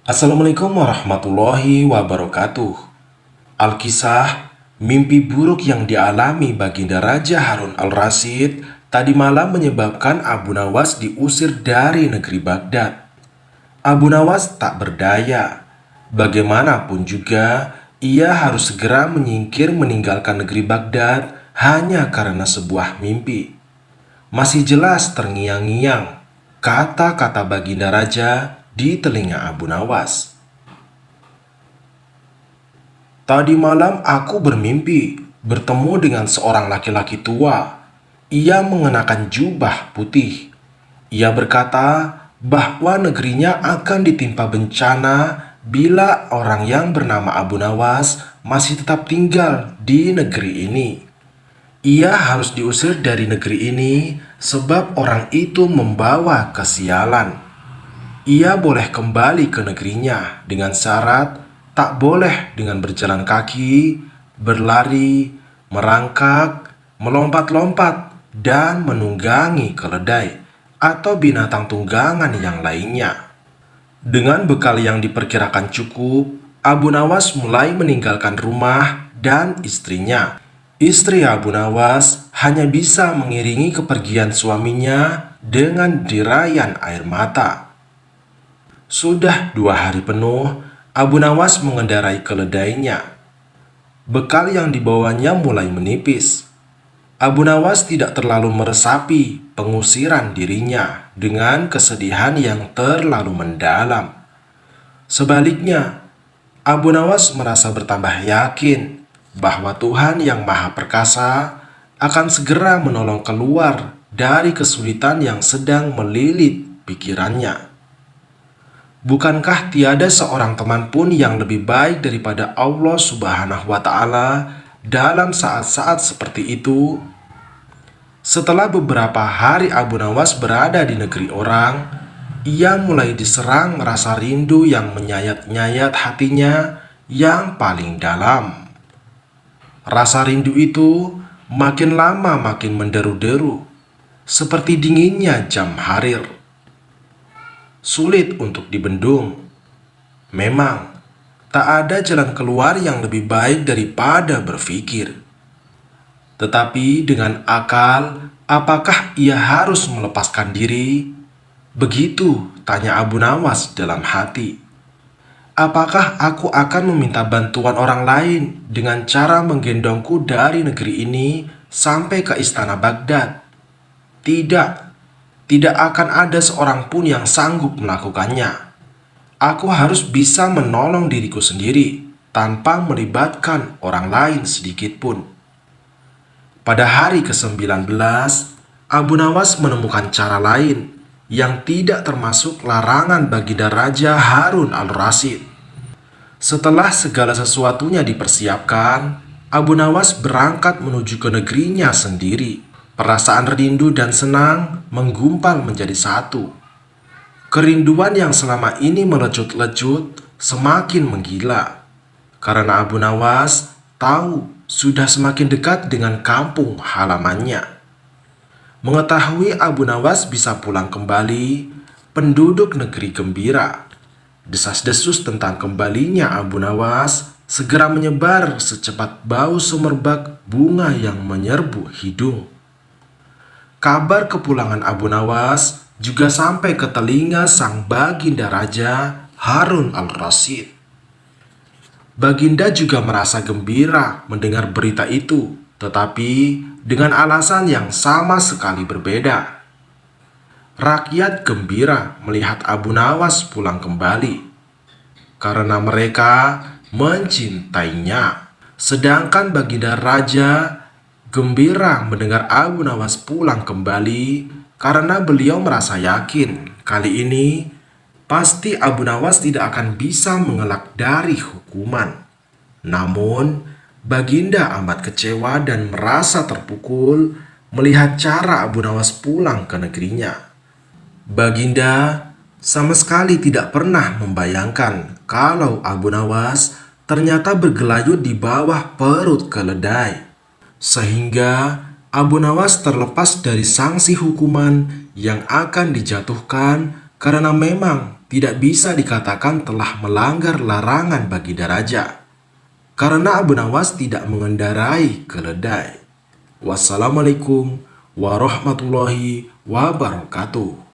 Assalamualaikum warahmatullahi wabarakatuh. Alkisah, mimpi buruk yang dialami Baginda Raja Harun al-Rasyid tadi malam menyebabkan Abu Nawas diusir dari negeri Baghdad. Abu Nawas tak berdaya. Bagaimanapun juga, ia harus segera menyingkir meninggalkan negeri Baghdad hanya karena sebuah mimpi. Masih jelas terngiang-ngiang kata-kata Baginda Raja di telinga Abu Nawas. Tadi malam aku bermimpi bertemu dengan seorang laki-laki tua. Ia mengenakan jubah putih. Ia berkata bahwa negerinya akan ditimpa bencana bila orang yang bernama Abu Nawas masih tetap tinggal di negeri ini. Ia harus diusir dari negeri ini sebab orang itu membawa kesialan. Ia boleh kembali ke negerinya dengan syarat tak boleh dengan berjalan kaki, berlari, merangkak, melompat-lompat, dan menunggangi keledai atau binatang tunggangan yang lainnya. Dengan bekal yang diperkirakan cukup, Abu Nawas mulai meninggalkan rumah dan istrinya. Istri Abu Nawas hanya bisa mengiringi kepergian suaminya dengan derayan air mata. Sudah 2 hari penuh, Abu Nawas mengendarai keledainya. Bekal yang dibawanya mulai menipis. Abu Nawas tidak terlalu meresapi pengusiran dirinya dengan kesedihan yang terlalu mendalam. Sebaliknya, Abu Nawas merasa bertambah yakin bahwa Tuhan yang Maha Perkasa akan segera menolong keluar dari kesulitan yang sedang melilit pikirannya. Bukankah tiada seorang teman pun yang lebih baik daripada Allah Subhanahu wa Ta'ala dalam saat-saat seperti itu? Setelah beberapa hari Abu Nawas berada di negeri orang, ia mulai diserang rasa rindu yang menyayat-nyayat hatinya yang paling dalam. Rasa rindu itu makin lama makin menderu-deru, seperti dinginnya jam harir. Sulit untuk dibendung. Memang, tak ada jalan keluar yang lebih baik daripada berpikir. Tetapi dengan akal, apakah ia harus melepaskan diri? Begitu tanya Abu Nawas dalam hati. Apakah aku akan meminta bantuan orang lain dengan cara menggendongku dari negeri ini sampai ke istana Baghdad? Tidak. Tidak akan ada seorang pun yang sanggup melakukannya. Aku harus bisa menolong diriku sendiri tanpa melibatkan orang lain sedikit pun. Pada hari ke-19, Abu Nawas menemukan cara lain yang tidak termasuk larangan Baginda Raja Harun al-Rasyid. Setelah segala sesuatunya dipersiapkan, Abu Nawas berangkat menuju ke negerinya sendiri. Perasaan rindu dan senang menggumpal menjadi satu. Kerinduan yang selama ini melecut-lecut semakin menggila. Karena Abu Nawas tahu sudah semakin dekat dengan kampung halamannya. Mengetahui Abu Nawas bisa pulang kembali, penduduk negeri gembira. Desas-desus tentang kembalinya Abu Nawas segera menyebar secepat bau semerbak bunga yang menyerbu hidung. Kabar kepulangan Abu Nawas juga sampai ke telinga sang Baginda Raja Harun al-Rasyid. Baginda juga merasa gembira mendengar berita itu, tetapi dengan alasan yang sama sekali berbeda. Rakyat gembira melihat Abu Nawas pulang kembali karena mereka mencintainya. Sedangkan Baginda Raja gembira mendengar Abu Nawas pulang kembali karena beliau merasa yakin kali ini pasti Abu Nawas tidak akan bisa mengelak dari hukuman. Namun, Baginda amat kecewa dan merasa terpukul melihat cara Abu Nawas pulang ke negerinya. Baginda sama sekali tidak pernah membayangkan kalau Abu Nawas ternyata bergelayut di bawah perut keledai. Sehingga Abu Nawas terlepas dari sanksi hukuman yang akan dijatuhkan karena memang tidak bisa dikatakan telah melanggar larangan bagi daraja, karena Abu Nawas tidak mengendarai keledai. Wassalamualaikum warahmatullahi wabarakatuh.